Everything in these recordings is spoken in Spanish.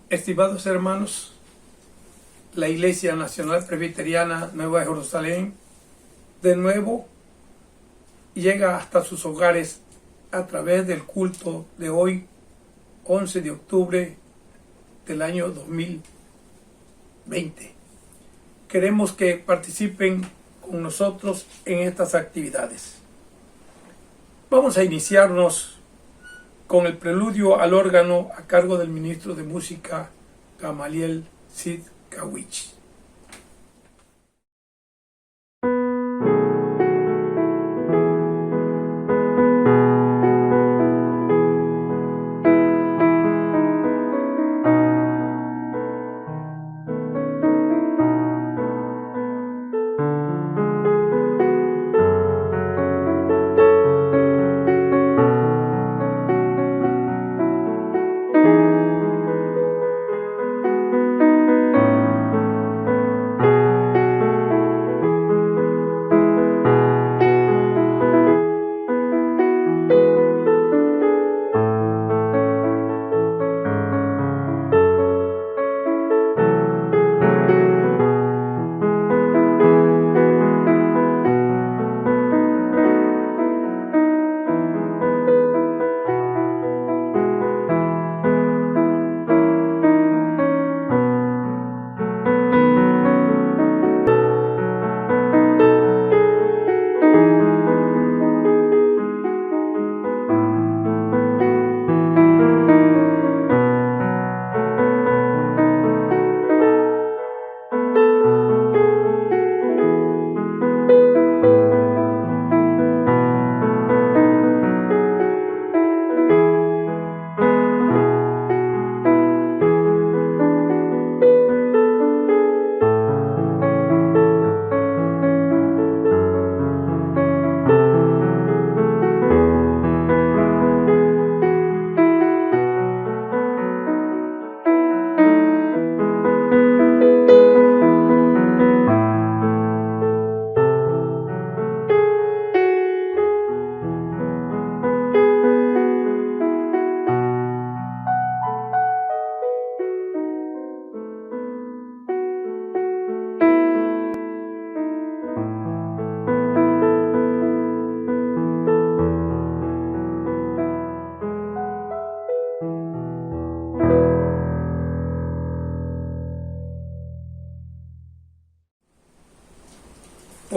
Estimados hermanos, la Iglesia Nacional Presbiteriana Nueva Jerusalén de nuevo llega hasta sus hogares a través del culto de hoy, 11 de octubre del año 2020. Queremos que participen con nosotros en estas actividades. Vamos a iniciarnos con el preludio al órgano a cargo del ministro de música Gamaliel Sidkawich.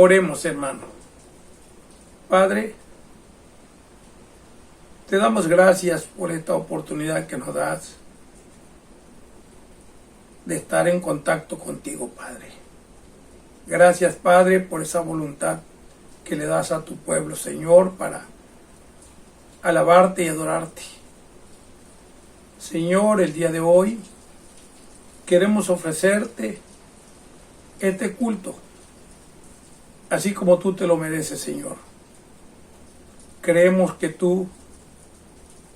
Oremos, hermano. Padre, te damos gracias por esta oportunidad que nos das de estar en contacto contigo, Padre. Gracias, Padre, por esa voluntad que le das a tu pueblo, Señor, para alabarte y adorarte. Señor, el día de hoy queremos ofrecerte este culto, así como tú te lo mereces, Señor. Creemos que tú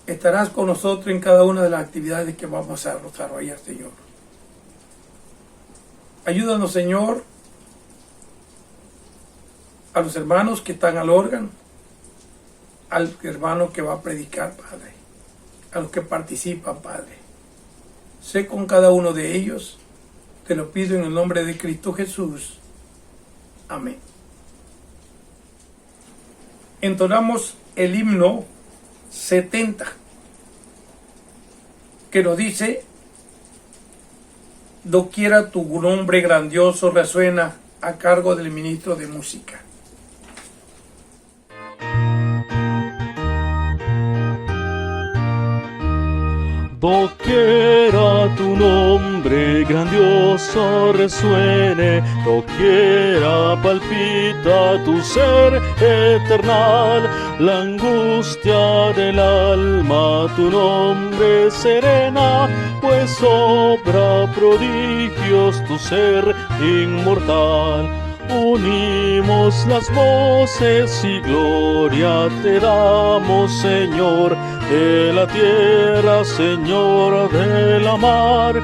estarás con nosotros en cada una de las actividades que vamos a desarrollar, Señor. Ayúdanos, Señor, a los hermanos que están al órgano, al hermano que va a predicar, Padre, a los que participan, Padre. Sé con cada uno de ellos, te lo pido en el nombre de Cristo Jesús. Amén. Entonamos el himno 70, que nos dice: doquiera tu nombre grandioso resuena, a cargo del ministro de música. Doquiera tu nombre grandioso resuene, doquiera palpita tu ser eternal, la angustia del alma tu nombre serena, pues obra prodigios tu ser inmortal. Unimos las voces y gloria te damos, Señor, de la tierra, Señor de la mar.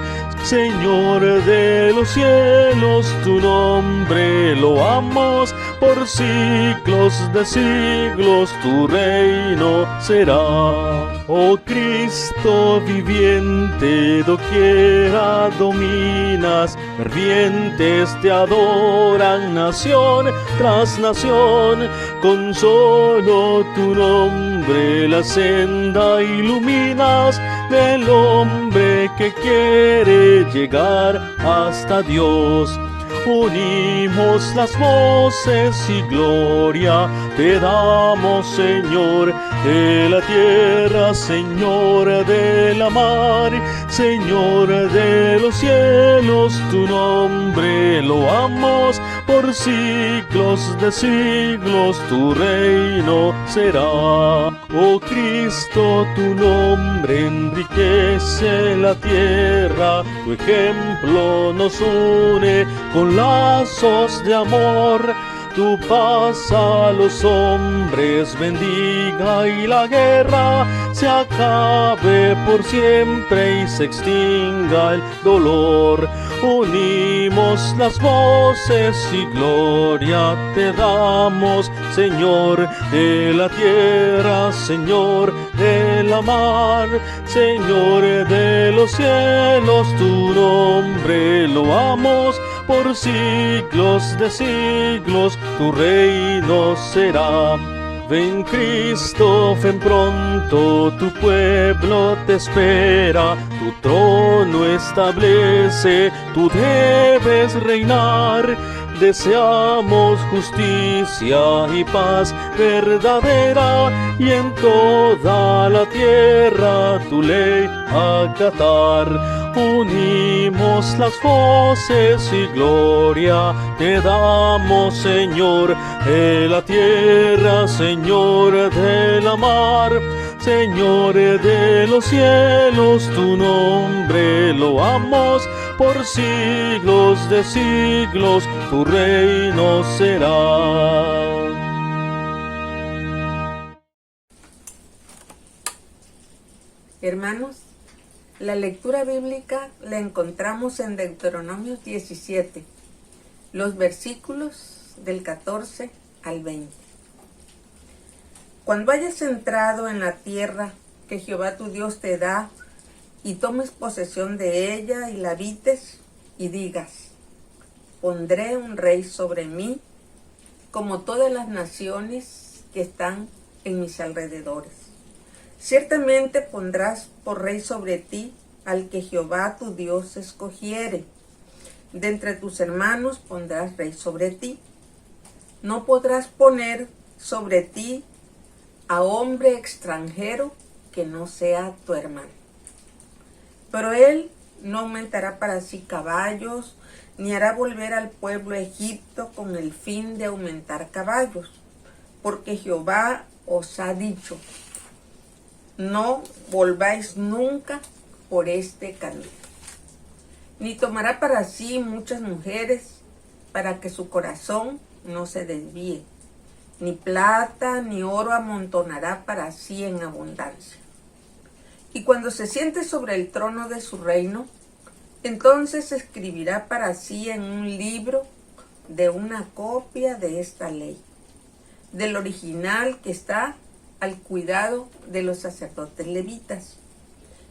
Señor de los cielos, tu nombre loamos, por siglos de siglos tu reino será. Oh Cristo viviente, doquiera dominas, fervientes te adoran nación tras nación, con solo tu nombre la senda iluminas del hombre que quiere llegar hasta Dios. Unimos las voces y gloria te damos, Señor de la tierra, Señor de la mar, Señor de los cielos, tu nombre loamos, por siglos de siglos tu reino será. Oh Cristo, tu nombre enriquece la tierra, tu ejemplo nos une con lazos de amor. Tu paz a los hombres bendiga y la guerra se acabe por siempre y se extinga el dolor. Unimos las voces y gloria te damos, Señor de la tierra, Señor de la mar, Señor de los cielos, tu nombre loamos, por siglos de siglos tu reino será. Ven Cristo, ven pronto, tu pueblo te espera, tu trono establece, tú debes reinar. Deseamos justicia y paz verdadera, y en toda la tierra tu ley acatar. Unimos las voces y gloria te damos, Señor de la tierra, Señor de la mar, Señor de los cielos, tu nombre loamos, por siglos de siglos tu reino será. Hermanos, la lectura bíblica la encontramos en Deuteronomio 17, los versículos del 14 al 20. Cuando hayas entrado en la tierra que Jehová tu Dios te da, y tomes posesión de ella y la habites, y digas: pondré un rey sobre mí, como todas las naciones que están en mis alrededores. Ciertamente pondrás por rey sobre ti al que Jehová tu Dios escogiere. De entre tus hermanos pondrás rey sobre ti. No podrás poner sobre ti a hombre extranjero que no sea tu hermano. Pero él no aumentará para sí caballos, ni hará volver al pueblo a Egipto con el fin de aumentar caballos, porque Jehová os ha dicho: no volváis nunca por este camino. Ni tomará para sí muchas mujeres, para que su corazón no se desvíe. Ni plata ni oro amontonará para sí en abundancia. Y cuando se siente sobre el trono de su reino, entonces escribirá para sí en un libro de una copia de esta ley, del original que está al cuidado de los sacerdotes levitas,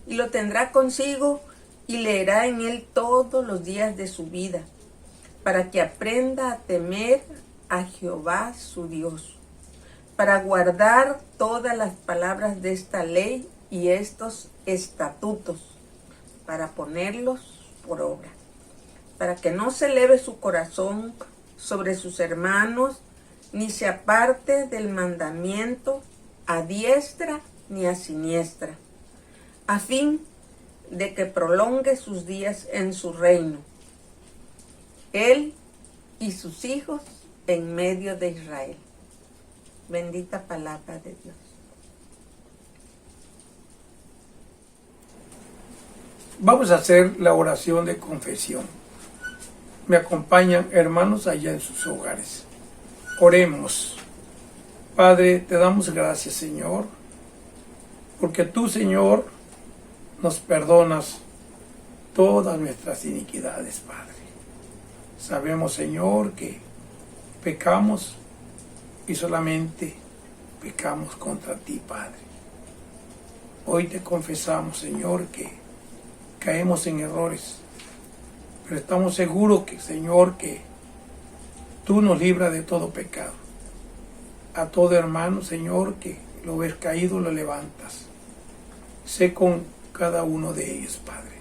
y lo tendrá consigo y leerá en él todos los días de su vida, para que aprenda a temer a Jehová su Dios, para guardar todas las palabras de esta ley y estos estatutos, para ponerlos por obra, para que no se eleve su corazón sobre sus hermanos, ni se aparte del mandamiento a diestra ni a siniestra, a fin de que prolongue sus días en su reino, él y sus hijos en medio de Israel. Bendita palabra de Dios. Vamos a hacer la oración de confesión. Me acompañan hermanos allá en sus hogares. Oremos. Padre, te damos gracias, Señor, porque tú, Señor, nos perdonas todas nuestras iniquidades, Padre. Sabemos, Señor, que pecamos y solamente pecamos contra ti, Padre. Hoy te confesamos, Señor, que caemos en errores, pero estamos seguros que, Señor, que tú nos libras de todo pecado. A todo hermano, Señor, que lo ves caído, lo levantas. Sé con cada uno de ellos, Padre.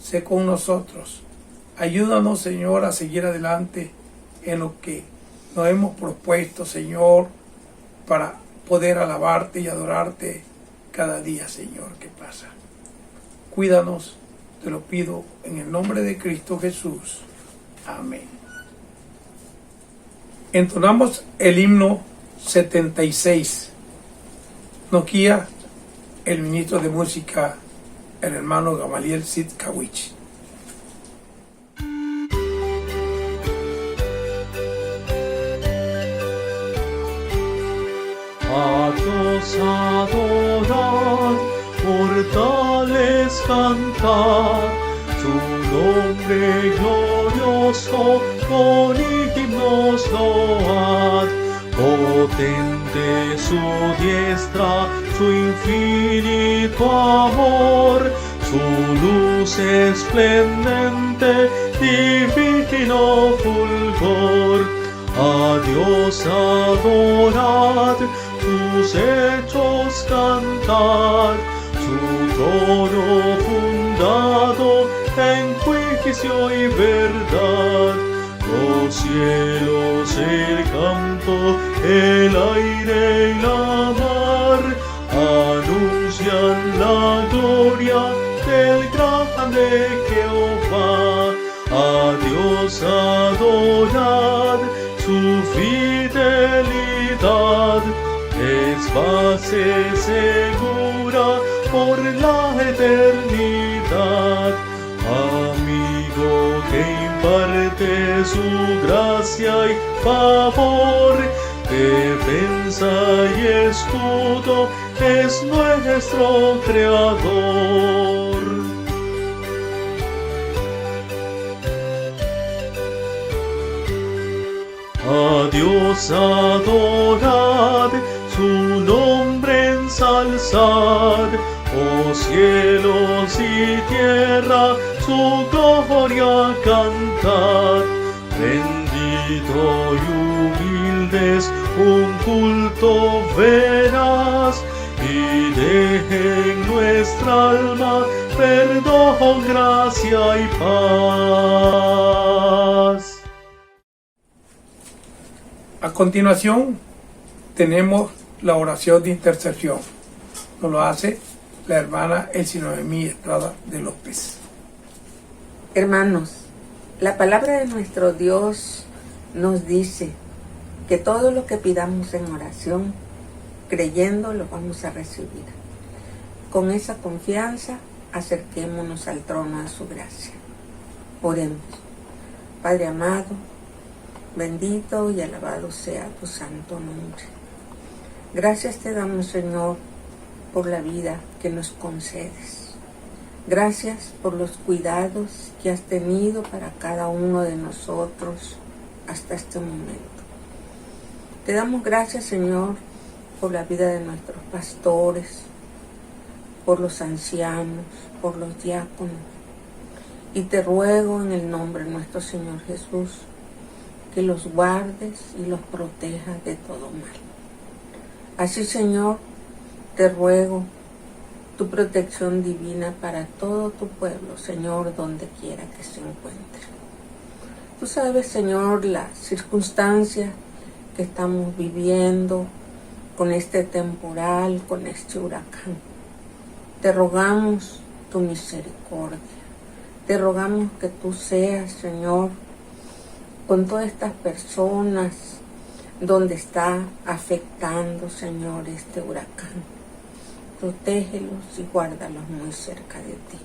Sé con nosotros. Ayúdanos, Señor, a seguir adelante en lo que nos hemos propuesto, Señor, para poder alabarte y adorarte cada día, Señor, que pasa. Cuídanos, te lo pido en el nombre de Cristo Jesús. Amén. Entonamos el himno 76. Nos guía el ministro de música, el hermano Gamaliel Sitkawich. A Dios adorad, mortales cantad, su nombre glorioso con himnos load. Potente su diestra, su infinito amor, su luz esplendente, divino fulgor. A Dios adorad, sus hechos cantad, su trono fundado en juicio y verdad. Los cielos, el campo, el aire y la mar anuncian la gloria del grande Jehová. A Dios adorad, su fidelidad es base segura por la eternidad. Amigo que imparte su gracia y favor, defensa y escudo es nuestro Creador. A Dios adorad, su nombre ensalzad, oh cielos y tierra, su gloria cantad. Bendito y humildes, un culto veraz, y deje en nuestra alma perdón, gracia y paz. A continuación, tenemos la oración de intercesión. Nos lo hace la hermana Elsie Noemí Estrada de López. Hermanos, la palabra de nuestro Dios nos dice que todo lo que pidamos en oración, creyendo, lo vamos a recibir. Con esa confianza, acerquémonos al trono de su gracia. Oremos. Padre amado, bendito y alabado sea tu santo nombre. Gracias te damos, Señor, por la vida que nos concedes. Gracias por los cuidados que has tenido para cada uno de nosotros hasta este momento. Te damos gracias, Señor, por la vida de nuestros pastores, por los ancianos, por los diáconos. Y te ruego en el nombre de nuestro Señor Jesús, que los guardes y los protejas de todo mal. Así, Señor, te ruego tu protección divina para todo tu pueblo, Señor, donde quiera que se encuentre. Tú sabes, Señor, las circunstancias que estamos viviendo con este temporal, con este huracán. Te rogamos tu misericordia. Te rogamos que tú seas, Señor, con todas estas personas donde está afectando, Señor, este huracán. Protégelos y guárdalos muy cerca de ti.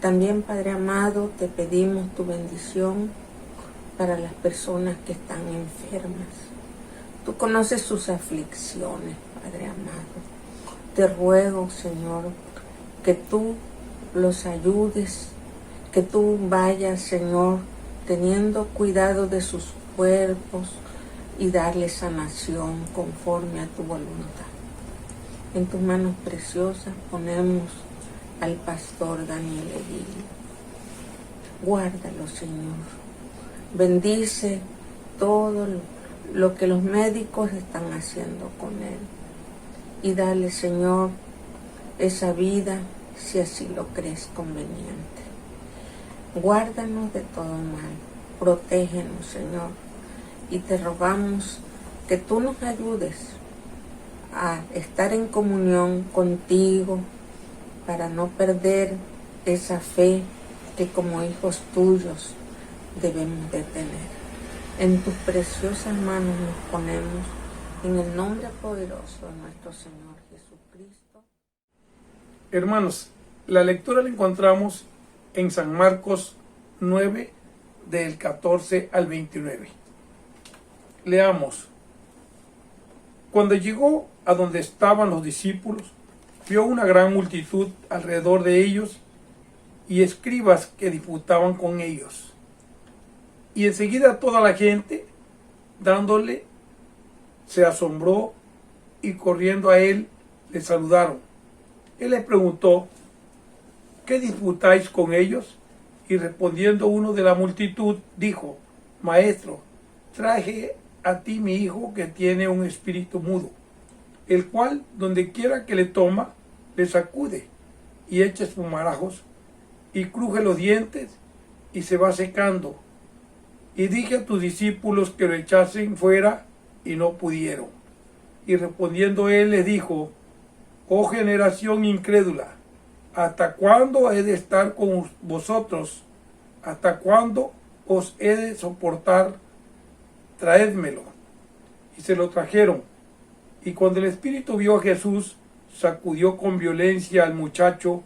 También, Padre amado, te pedimos tu bendición para las personas que están enfermas. Tú conoces sus aflicciones, Padre amado. Te ruego, Señor, que tú los ayudes que tú vayas, Señor, teniendo cuidado de sus cuerpos y darles sanación conforme a tu voluntad. En tus manos preciosas ponemos al pastor Daniel Eguilio. Guárdalo, Señor. Bendice todo lo que los médicos están haciendo con él. Y dale, Señor, esa vida si así lo crees conveniente. Guárdanos de todo mal. Protégenos, Señor. Y te rogamos que tú nos ayudes a estar en comunión contigo para no perder esa fe que como hijos tuyos debemos de tener. En tus preciosas manos nos ponemos, en el nombre poderoso de nuestro Señor Jesucristo. Hermanos, la lectura la encontramos en San Marcos 9, del 14 al 29. Leamos. Cuando llegó a donde estaban los discípulos, vio una gran multitud alrededor de ellos y escribas que disputaban con ellos. Y enseguida toda la gente, dándole, se asombró y corriendo a él, le saludaron. Él les preguntó, ¿qué disputáis con ellos? Y respondiendo uno de la multitud, dijo, Maestro, traje a ti mi hijo que tiene un espíritu mudo, el cual, donde quiera que le toma, le sacude y echa espumarajos, y cruje los dientes, y se va secando. Y dije a tus discípulos que lo echasen fuera, y no pudieron. Y respondiendo él les dijo, oh generación incrédula, ¿hasta cuándo he de estar con vosotros? ¿Hasta cuándo os he de soportar? Traédmelo. Y se lo trajeron. Y cuando el espíritu vio a Jesús, sacudió con violencia al muchacho,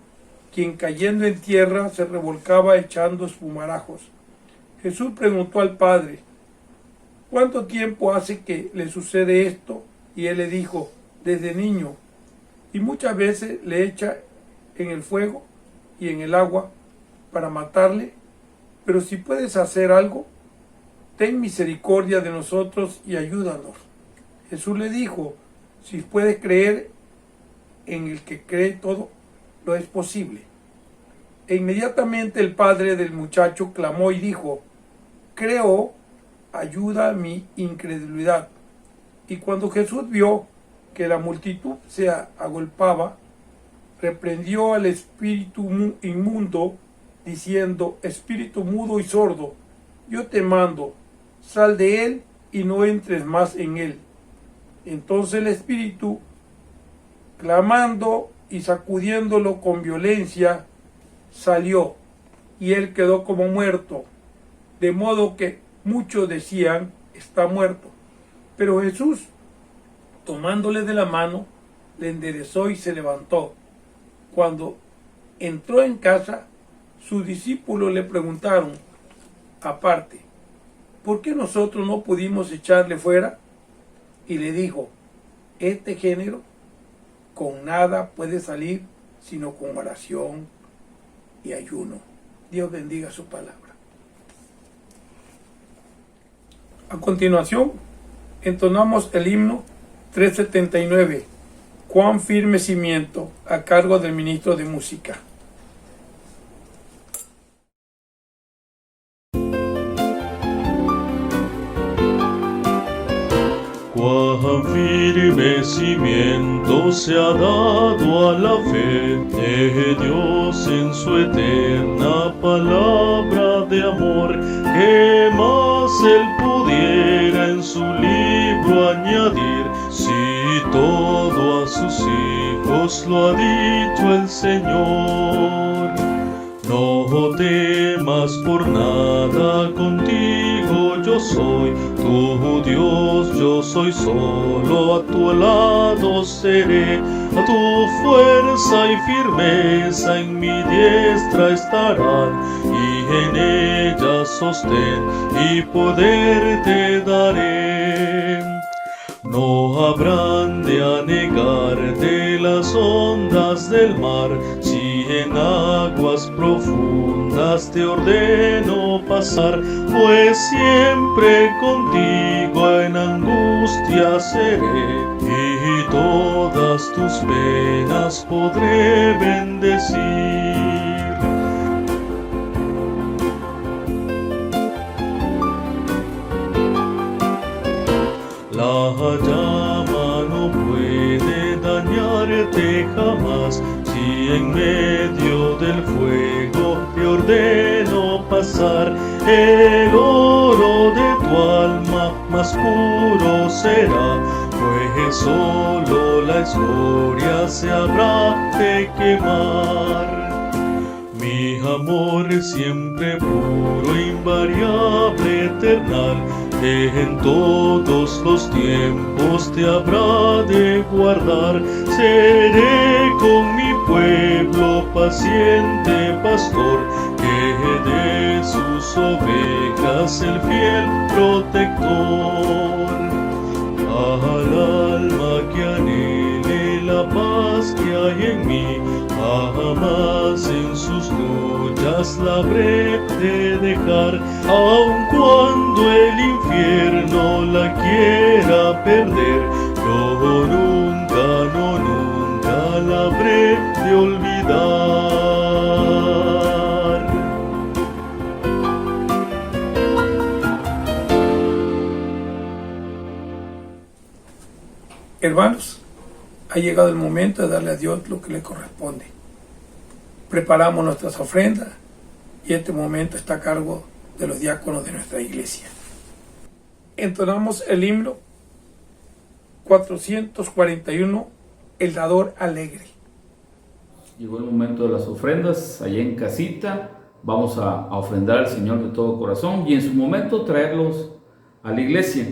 quien cayendo en tierra se revolcaba echando espumarajos. Jesús preguntó al padre, ¿cuánto tiempo hace que le sucede esto? Y él le dijo, desde niño. Y muchas veces le echa en el fuego y en el agua para matarle. Pero si puedes hacer algo, ten misericordia de nosotros y ayúdanos. Jesús le dijo, si puedes creer, en el que cree todo lo es posible. E inmediatamente el padre del muchacho clamó y dijo, creo, ayuda mi incredulidad. Y cuando Jesús vio que la multitud se agolpaba, reprendió al espíritu inmundo, diciendo, espíritu mudo y sordo, yo te mando, sal de él y no entres más en él. Entonces el espíritu, clamando y sacudiéndolo con violencia, salió, y él quedó como muerto, de modo que muchos decían, está muerto. Pero Jesús, tomándole de la mano, le enderezó y se levantó. Cuando entró en casa, sus discípulos le preguntaron, aparte, ¿por qué nosotros no pudimos echarle fuera? Y le dijo, este género con nada puede salir, sino con oración y ayuno. Dios bendiga su palabra. A continuación, entonamos el himno 379, Cuán firme cimiento, a cargo del ministro de música. Cuán firme cimiento se ha dado a la fe de Dios en su eterna palabra de amor, que más él pudiera en su libro añadir, si todo a sus hijos lo ha dicho el Señor. No temas por nada, contigo yo soy, tu Dios yo soy, solo a tu lado seré, a tu fuerza y firmeza en mi diestra estarán, y en ella sostén y poder te daré. No habrán de anegarte las ondas del mar, si en aguas profundas cosas te ordeno pasar, pues siempre contigo en angustia seré, y todas tus penas podré bendecir. La llama no puede dañarte jamás, si en medio del fuego te ordeno pasar. El oro de tu alma más puro será, pues solo la escoria se habrá de quemar. Mi amor siempre puro, invariable, eternal, que en todos los tiempos te habrá de guardar. Seré con mi pueblo paciente pastor, que de sus ovejas el fiel protector. Al alma que anhele la paz que hay en mí, jamás en sus luchas la habré de dejar, aun cuando el infierno la quiera perder, yo nunca, no, nunca la habré de olvidar. Hermanos, ha llegado el momento de darle a Dios lo que le corresponde. Preparamos nuestras ofrendas y este momento está a cargo de los diáconos de nuestra iglesia. Entonamos el himno 441, El Dador Alegre. Llegó el momento de las ofrendas. Allá en casita vamos a ofrendar al Señor de todo corazón y en su momento traerlos a la iglesia.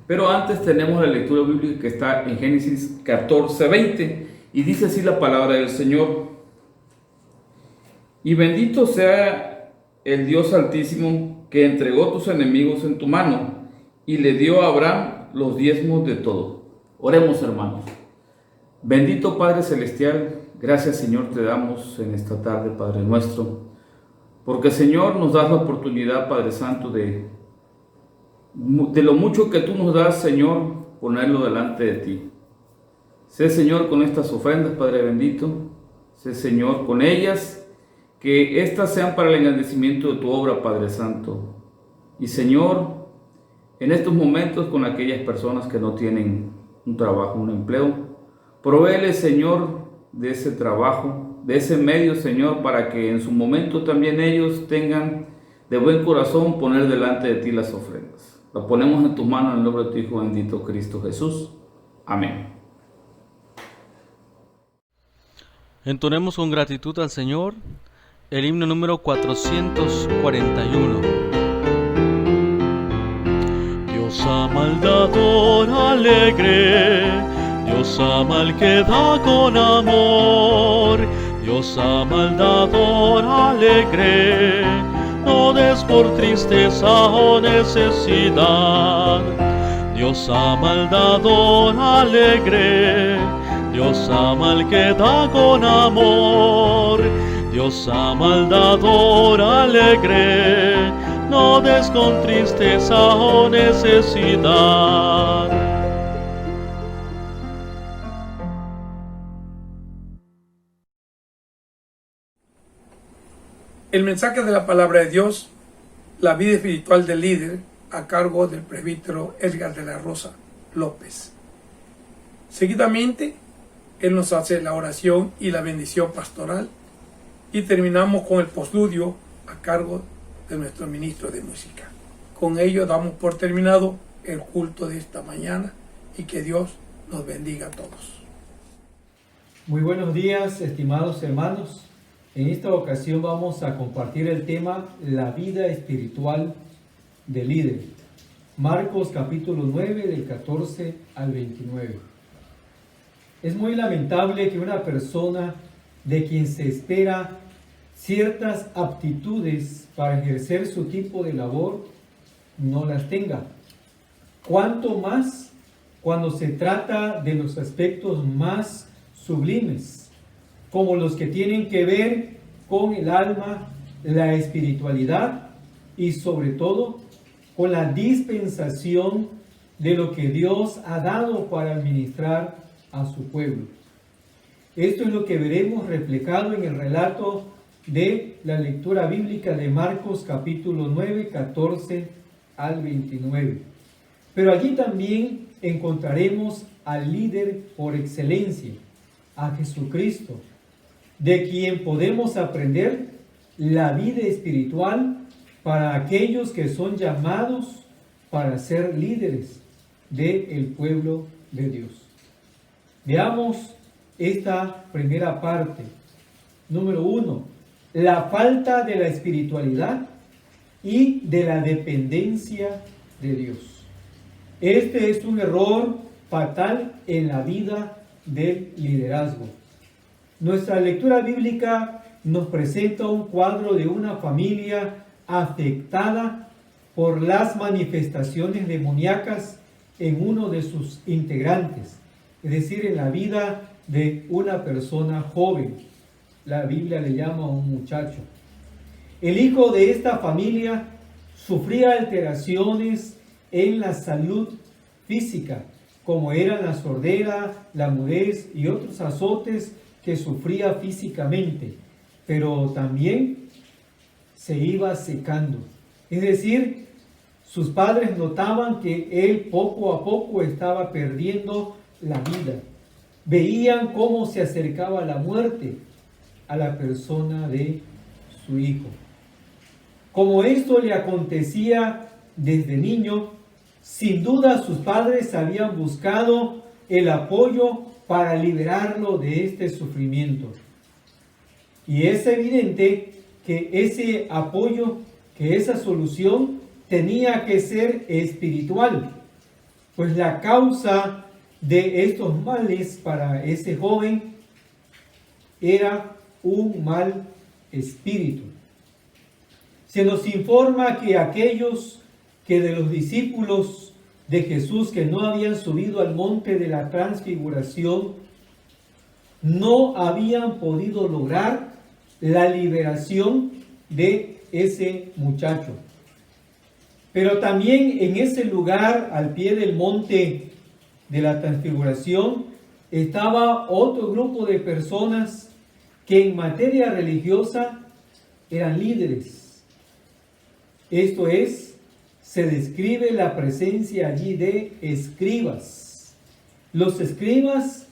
Pero antes tenemos la lectura bíblica que está en Génesis 14:20 y dice así la palabra del Señor: y bendito sea el Dios Altísimo, que entregó tus enemigos en tu mano y le dio a Abraham los diezmos de todo. Oremos, hermanos. Bendito Padre Celestial, gracias, Señor, te damos en esta tarde, Padre nuestro, porque, Señor, nos das la oportunidad, Padre Santo, de lo mucho que tú nos das, Señor, ponerlo delante de ti. Sé, Señor, con estas ofrendas, Padre bendito, sé, Señor, con ellas, que éstas sean para el engrandecimiento de tu obra, Padre Santo. Y, Señor, en estos momentos con aquellas personas que no tienen un trabajo, un empleo, provéele, Señor, de ese trabajo, de ese medio, Señor, para que en su momento también ellos tengan de buen corazón poner delante de ti las ofrendas. Lo ponemos en tus manos en el nombre de tu Hijo bendito, Cristo Jesús. Amén. Entonemos con gratitud al Señor el himno número 441. Dios ama al dador alegre, Dios ama al que da con amor, Dios ama al dador alegre, no des por tristeza o necesidad. Dios ama al dador alegre, Dios ama al que da con amor, Dios ama al dador alegre, no des con tristeza o necesidad. El mensaje de la palabra de Dios, la vida espiritual del líder, a cargo del presbítero Edgar de la Rosa López. Seguidamente, él nos hace la oración y la bendición pastoral y terminamos con el postludio a cargo de nuestro ministro de música. Con ello damos por terminado el culto de esta mañana y que Dios nos bendiga a todos. Muy buenos días, estimados hermanos. En esta ocasión vamos a compartir el tema La vida espiritual del líder. Marcos capítulo 9 del 14 al 29. Es muy lamentable que una persona de quien se espera ciertas aptitudes para ejercer su tipo de labor no las tenga. Cuanto más cuando se trata de los aspectos más sublimes, como los que tienen que ver con el alma la espiritualidad y sobre todo con la dispensación de lo que Dios ha dado para administrar a su pueblo. Esto es lo que veremos reflejado en el relato de la lectura bíblica de Marcos capítulo 9, 14 al 29. Pero allí también encontraremos al líder por excelencia, a Jesucristo, de quien podemos aprender la vida espiritual para aquellos que son llamados para ser líderes del pueblo de Dios. Veamos esta primera parte. Número 1, la falta de la espiritualidad y de la dependencia de Dios. Este es un error fatal en la vida del liderazgo. Nuestra lectura bíblica nos presenta un cuadro de una familia afectada por las manifestaciones demoníacas en uno de sus integrantes, es decir, en la vida de una persona joven. La Biblia le llama un muchacho. El hijo de esta familia sufría alteraciones en la salud física, como eran la sordera, la mudez y otros azotes que sufría físicamente, pero también se iba secando. Es decir, sus padres notaban que él poco a poco estaba perdiendo la vida. Veían cómo se acercaba la muerte a la persona de su hijo. Como esto le acontecía desde niño, sin duda sus padres habían buscado el apoyo para liberarlo de este sufrimiento. Y es evidente que ese apoyo, que esa solución tenía que ser espiritual, pues la causa de estos males para ese joven era un mal espíritu. Se nos informa que aquellos que de los discípulos de Jesús que no habían subido al monte de la transfiguración no habían podido lograr la liberación de ese muchacho. Pero también en ese lugar, al pie del monte de la transfiguración, estaba otro grupo de personas que en materia religiosa eran líderes. Esto es, se describe la presencia allí de escribas. Los escribas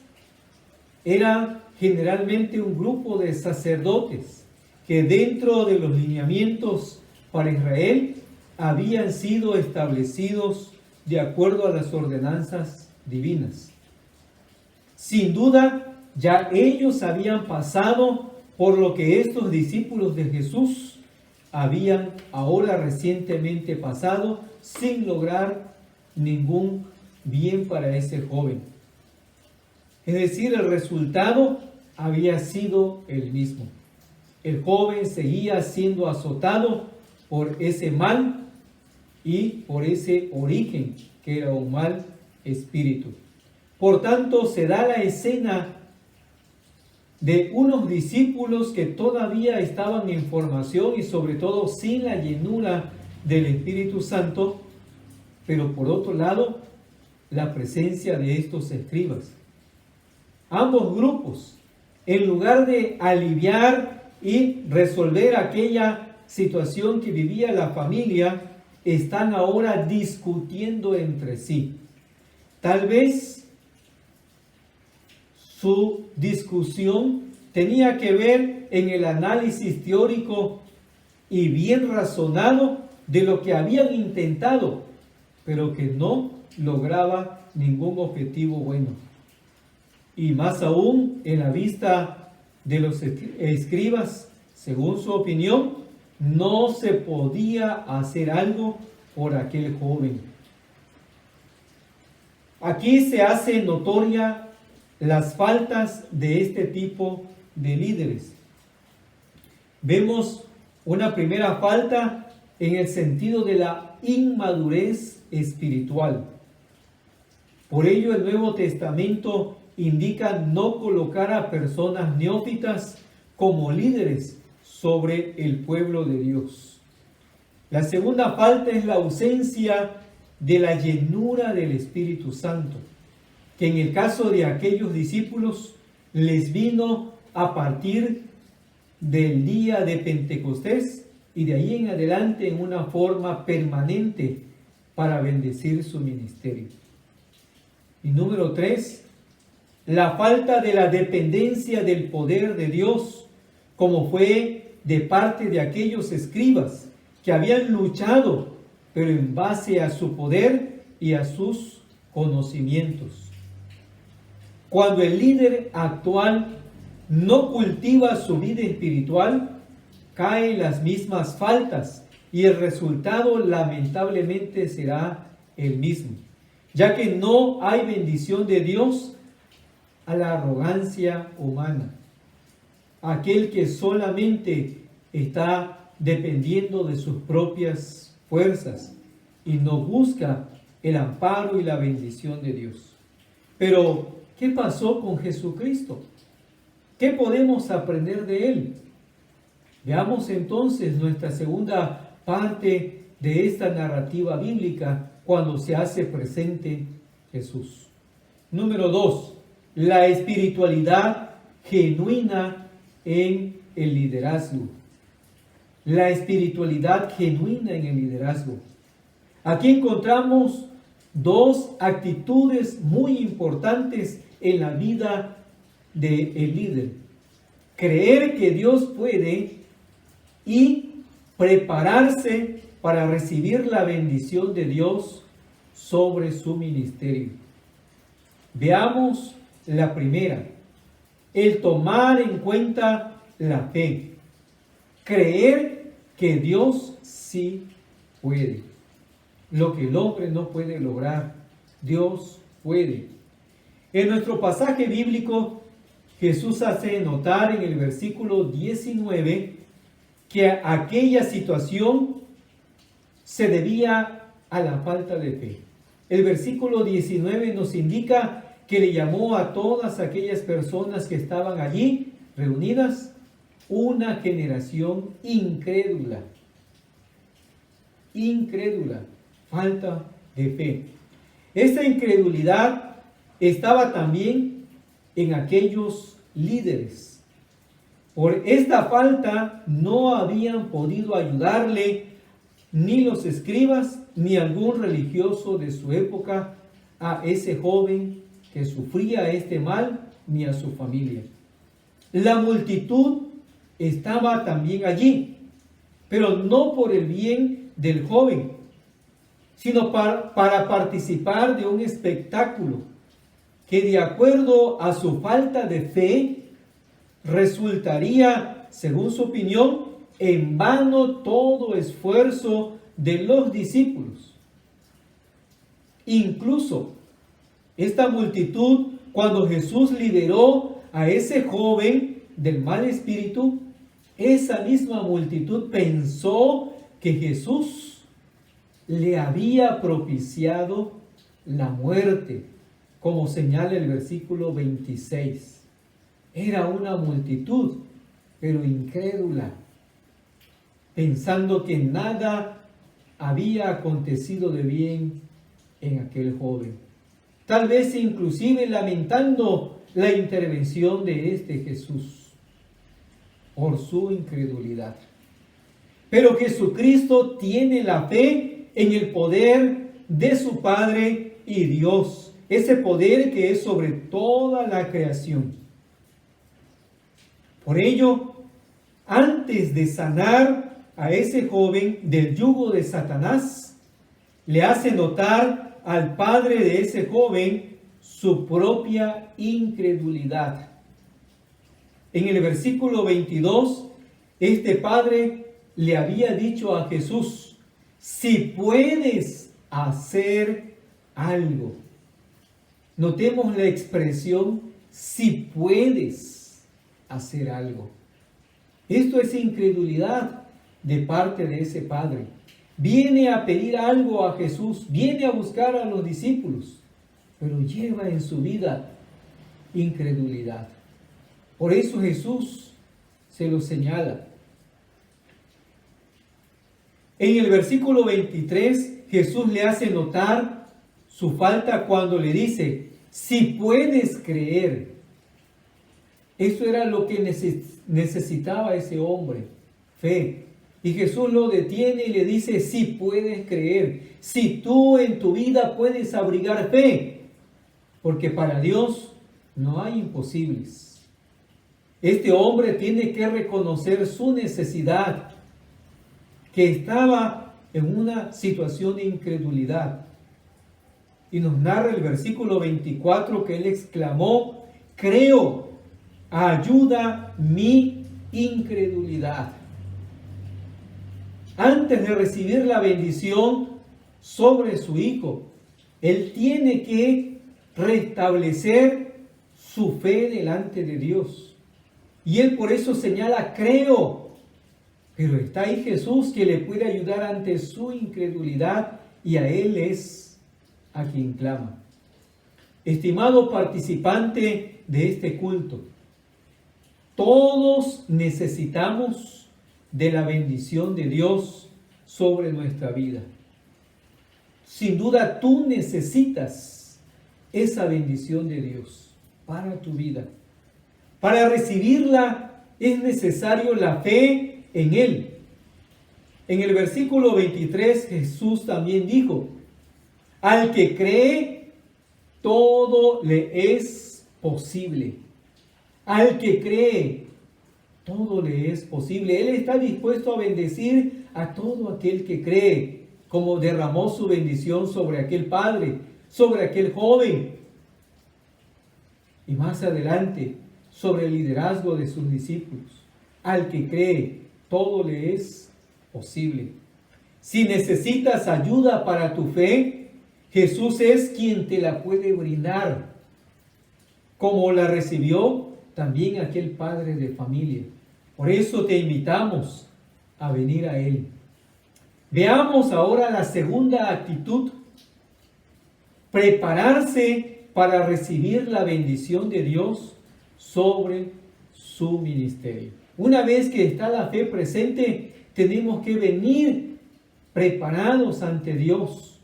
eran generalmente un grupo de sacerdotes que dentro de los lineamientos para Israel habían sido establecidos de acuerdo a las ordenanzas divinas. Sin duda, ya ellos habían pasado por lo que estos discípulos de Jesús habían ahora recientemente pasado sin lograr ningún bien para ese joven. Es decir, el resultado había sido el mismo. El joven seguía siendo azotado por ese mal y por ese origen que era un mal espíritu. Por tanto, se da la escena de unos discípulos que todavía estaban en formación y sobre todo sin la llenura del Espíritu Santo, pero por otro lado, la presencia de estos escribas. Ambos grupos, en lugar de aliviar y resolver aquella situación que vivía la familia, están ahora discutiendo entre sí. Tal vez su discusión tenía que ver en el análisis teórico y bien razonado de lo que habían intentado, pero que no lograba ningún objetivo bueno. Y más aún, en la vista de los escribas, según su opinión, no se podía hacer algo por aquel joven. Aquí se hace notoria las faltas de este tipo de líderes. Vemos una primera falta en el sentido de la inmadurez espiritual. Por ello el Nuevo Testamento indica no colocar a personas neófitas como líderes sobre el pueblo de Dios. La segunda falta es la ausencia de la llenura del Espíritu Santo, que en el caso de aquellos discípulos les vino a partir del día de Pentecostés y de ahí en adelante en una forma permanente para bendecir su ministerio. Y número 3, la falta de la dependencia del poder de Dios, como fue de parte de aquellos escribas que habían luchado, pero en base a su poder y a sus conocimientos. Cuando el líder actual no cultiva su vida espiritual, cae en las mismas faltas y el resultado lamentablemente será el mismo, ya que no hay bendición de Dios a la arrogancia humana, aquel que solamente está dependiendo de sus propias fuerzas y no busca el amparo y la bendición de Dios. Pero, ¿qué pasó con Jesucristo? ¿Qué podemos aprender de Él? Veamos entonces nuestra segunda parte de esta narrativa bíblica cuando se hace presente Jesús. Número 2, la espiritualidad genuina en el liderazgo. La espiritualidad genuina en el liderazgo. Aquí encontramos dos actitudes muy importantes en la vida del líder. Creer que Dios puede y prepararse para recibir la bendición de Dios sobre su ministerio. Veamos la primera, el tomar en cuenta la fe. Creer que Dios sí puede. Lo que el hombre no puede lograr, Dios puede. En nuestro pasaje bíblico, Jesús hace notar en el versículo 19 que aquella situación se debía a la falta de fe. El versículo 19 nos indica que le llamó a todas aquellas personas que estaban allí reunidas una generación incrédula. Incrédula, falta de fe. Esta incredulidad estaba también en aquellos líderes. Por esta falta no habían podido ayudarle ni los escribas ni algún religioso de su época a ese joven que sufría este mal, ni a su familia. La multitud estaba también allí, pero no por el bien del joven, sino para participar de un espectáculo que, de acuerdo a su falta de fe, resultaría, según su opinión, en vano todo esfuerzo de los discípulos. Incluso esta multitud, cuando Jesús liberó a ese joven del mal espíritu, esa misma multitud pensó que Jesús le había propiciado la muerte, como señala el versículo 26. Era una multitud, pero incrédula, pensando que nada había acontecido de bien en aquel joven. Tal vez inclusive lamentando la intervención de este Jesús por su incredulidad. Pero Jesucristo tiene la fe en el poder de su Padre y Dios, ese poder que es sobre toda la creación. Por ello, antes de sanar a ese joven del yugo de Satanás, le hace notar al padre de ese joven su propia incredulidad. En el versículo 22, este padre le había dicho a Jesús: si puedes hacer algo. Notemos la expresión si puedes hacer algo. Esto es incredulidad de parte de ese padre. Viene a pedir algo a Jesús, viene a buscar a los discípulos, pero lleva en su vida incredulidad. Por eso Jesús se lo señala. En el versículo 23, Jesús le hace notar su falta cuando le dice, si puedes creer. Eso era lo que necesitaba ese hombre, fe. Y Jesús lo detiene y le dice, si puedes creer, si tú en tu vida puedes abrigar fe, porque para Dios no hay imposibles. Este hombre tiene que reconocer su necesidad, que estaba en una situación de incredulidad. Y nos narra el versículo 24 que él exclamó, creo, ayuda mi incredulidad. Antes de recibir la bendición sobre su hijo, él tiene que restablecer su fe delante de Dios. Y él por eso señala, creo. Pero está ahí Jesús que le puede ayudar ante su incredulidad y a él es a quien clama. Estimado participante de este culto, todos necesitamos de la bendición de Dios sobre nuestra vida. Sin duda tú necesitas esa bendición de Dios para tu vida. Para recibirla es necesario la fe en Él. En el versículo 23 Jesús también dijo, al que cree, todo le es posible. Al que cree, todo le es posible. Él está dispuesto a bendecir a todo aquel que cree, como derramó su bendición sobre aquel padre, sobre aquel joven. Y más adelante, sobre el liderazgo de sus discípulos. Al que cree, todo le es posible. Si necesitas ayuda para tu fe, Jesús es quien te la puede brindar, como la recibió también aquel padre de familia. Por eso te invitamos a venir a Él. Veamos ahora la segunda actitud, prepararse para recibir la bendición de Dios sobre su ministerio. Una vez que está la fe presente, tenemos que venir preparados ante Dios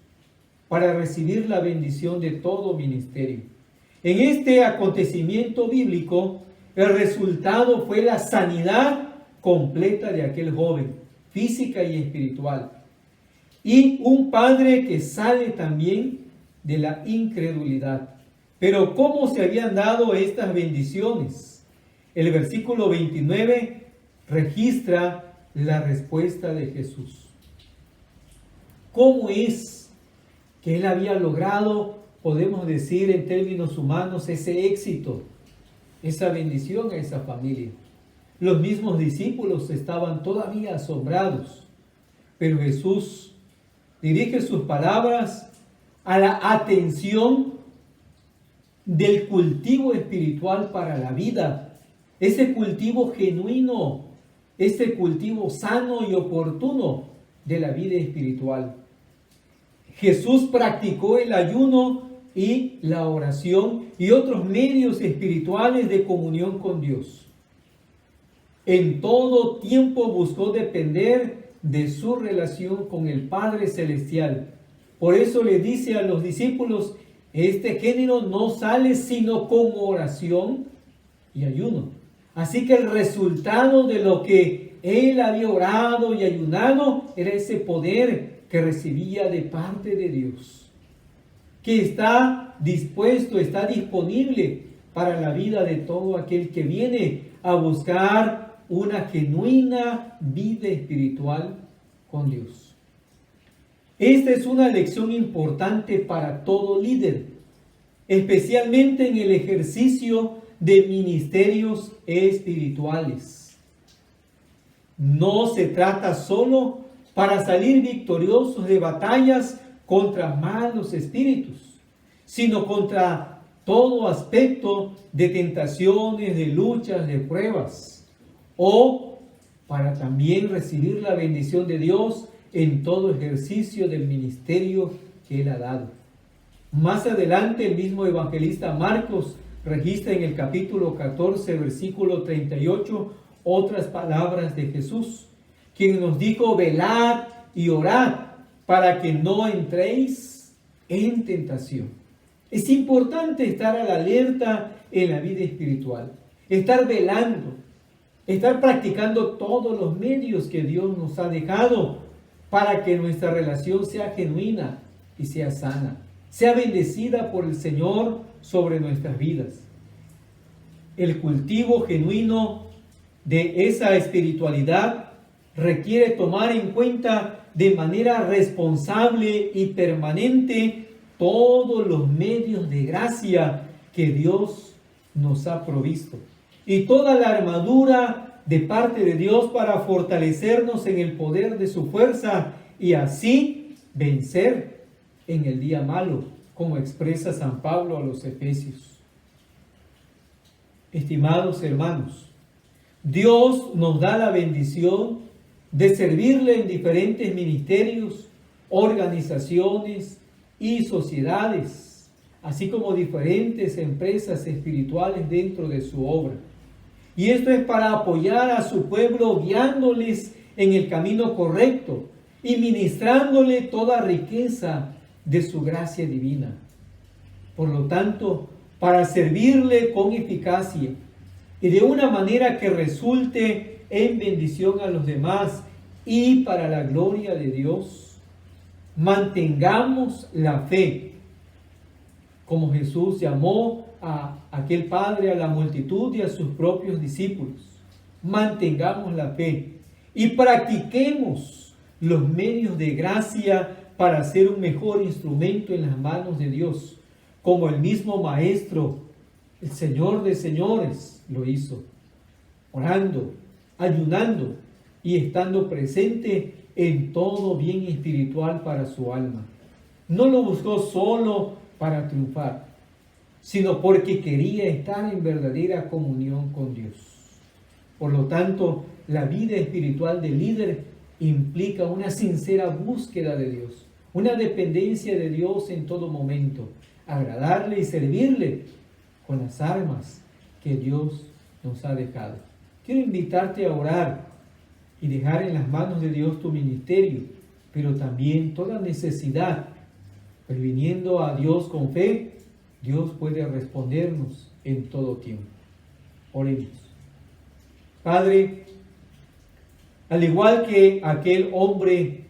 para recibir la bendición de todo ministerio. En este acontecimiento bíblico, el resultado fue la sanidad completa de aquel joven, física y espiritual. Y un padre que sale también de la incredulidad. Pero ¿cómo se habían dado estas bendiciones? El versículo 29 registra la respuesta de Jesús. ¿Cómo es que él había logrado, podemos decir en términos humanos, ese éxito, esa bendición a esa familia? Los mismos discípulos estaban todavía asombrados, pero Jesús dirige sus palabras a la atención del cultivo espiritual para la vida, ese cultivo genuino, ese cultivo sano y oportuno de la vida espiritual. Jesús practicó el ayuno y la oración y otros medios espirituales de comunión con Dios. En todo tiempo buscó depender de su relación con el Padre Celestial. Por eso le dice a los discípulos, este género no sale sino con oración y ayuno. Así que el resultado de lo que él había orado y ayunado era ese poder que recibía de parte de Dios, que está dispuesto, está disponible para la vida de todo aquel que viene a buscar una genuina vida espiritual con Dios. Esta es una lección importante para todo líder, especialmente en el ejercicio de ministerios espirituales. No se trata solo para salir victoriosos de batallas contra malos espíritus, sino contra todo aspecto de tentaciones, de luchas, de pruebas, o para también recibir la bendición de Dios en todo ejercicio del ministerio que Él ha dado. Más adelante el mismo evangelista Marcos registra en el capítulo 14, versículo 38, otras palabras de Jesús, quien nos dijo, velad y orad para que no entréis en tentación. Es importante estar a la alerta en la vida espiritual, estar velando, estar practicando todos los medios que Dios nos ha dejado para que nuestra relación sea genuina y sea sana, sea bendecida por el Señor sobre nuestras vidas. El cultivo genuino de esa espiritualidad requiere tomar en cuenta de manera responsable y permanente todos los medios de gracia que Dios nos ha provisto y toda la armadura de parte de Dios para fortalecernos en el poder de su fuerza y así vencer en el día malo, como expresa San Pablo a los Efesios. Estimados hermanos, Dios nos da la bendición de servirle en diferentes ministerios, organizaciones y sociedades, así como diferentes empresas espirituales dentro de su obra. Y esto es para apoyar a su pueblo, guiándoles en el camino correcto y ministrándole toda riqueza de su gracia divina. Por lo tanto, para servirle con eficacia y de una manera que resulte en bendición a los demás y para la gloria de Dios, mantengamos la fe, como Jesús llamó a aquel padre, a la multitud y a sus propios discípulos. Mantengamos la fe y practiquemos los medios de gracia para ser un mejor instrumento en las manos de Dios, como el mismo Maestro, el Señor de señores, lo hizo, orando, ayunando y estando presente en todo bien espiritual para su alma. No lo buscó solo para triunfar, sino porque quería estar en verdadera comunión con Dios. Por lo tanto, la vida espiritual del líder implica una sincera búsqueda de Dios, una dependencia de Dios en todo momento, agradarle y servirle con las armas que Dios nos ha dejado. Quiero invitarte a orar y dejar en las manos de Dios tu ministerio, pero también toda necesidad. Previniendo a Dios con fe, Dios puede respondernos en todo tiempo. Oremos. Padre, al igual que aquel hombre,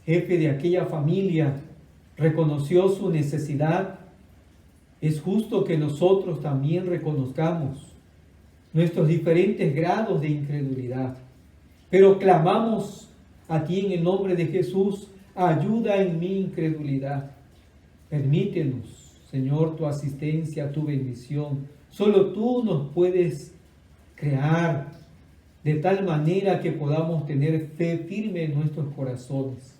jefe de aquella familia, reconoció su necesidad, es justo que nosotros también reconozcamos nuestros diferentes grados de incredulidad. Pero clamamos a ti en el nombre de Jesús, ayuda en mi incredulidad. Permítenos, Señor, tu asistencia, tu bendición. Solo tú nos puedes crear de tal manera que podamos tener fe firme en nuestros corazones.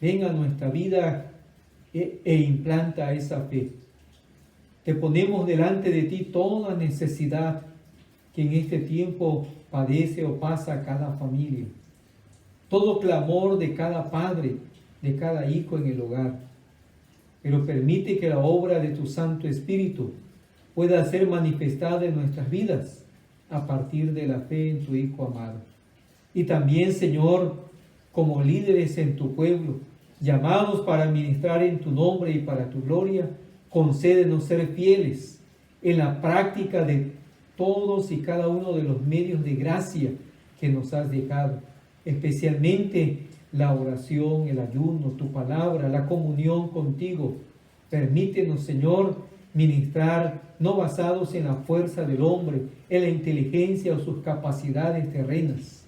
Ven a nuestra vida e implanta esa fe. Te ponemos delante de ti toda necesidad que en este tiempo padece o pasa cada familia. Todo clamor de cada padre, de cada hijo en el hogar. Pero permite que la obra de tu Santo Espíritu pueda ser manifestada en nuestras vidas a partir de la fe en tu Hijo amado. Y también, Señor, como líderes en tu pueblo, llamados para ministrar en tu nombre y para tu gloria, concédenos ser fieles en la práctica de todos y cada uno de los medios de gracia que nos has dejado, especialmente la oración, el ayuno, tu palabra, la comunión contigo. Permítenos, Señor, ministrar no basados en la fuerza del hombre, en la inteligencia o sus capacidades terrenas,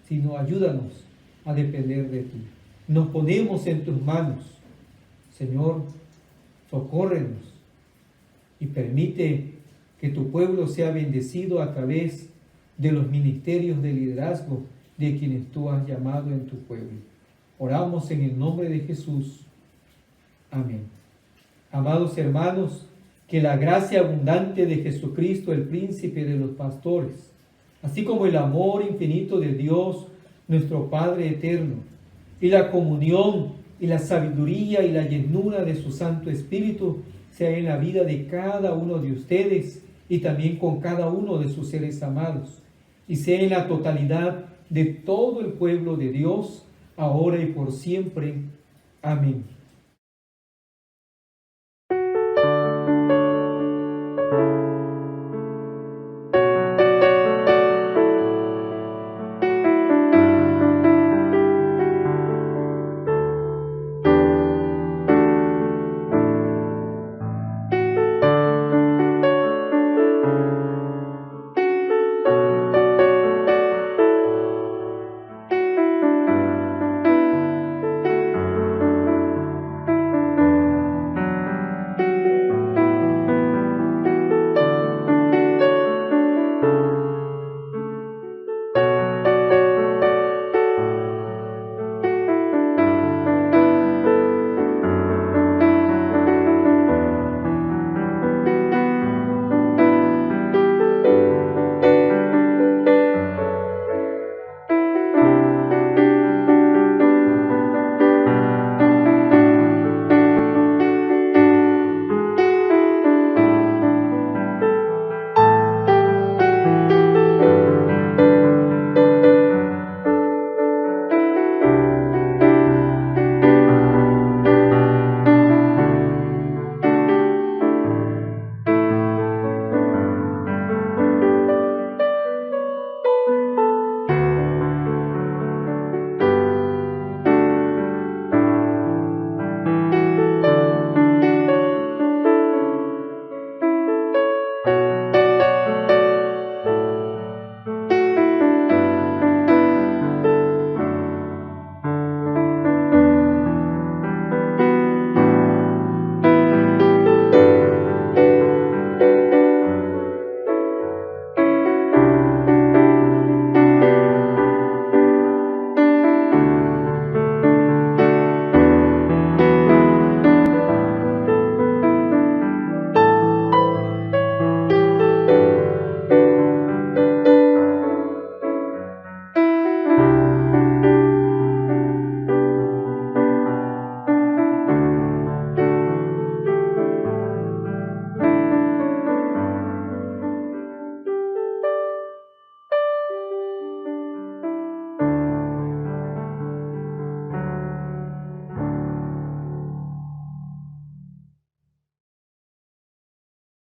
sino ayúdanos a depender de ti. Nos ponemos en tus manos, Señor, socórrenos y permite que tu pueblo sea bendecido a través de los ministerios de liderazgo de quienes tú has llamado en tu pueblo. Oramos en el nombre de Jesús. Amén. Amados hermanos, que la gracia abundante de Jesucristo, el príncipe de los pastores, así como el amor infinito de Dios, nuestro Padre eterno, y la comunión y la sabiduría y la llenura de su Santo Espíritu, sea en la vida de cada uno de ustedes y también con cada uno de sus seres amados, y sea en la totalidad de todo el pueblo de Dios, ahora y por siempre. Amén.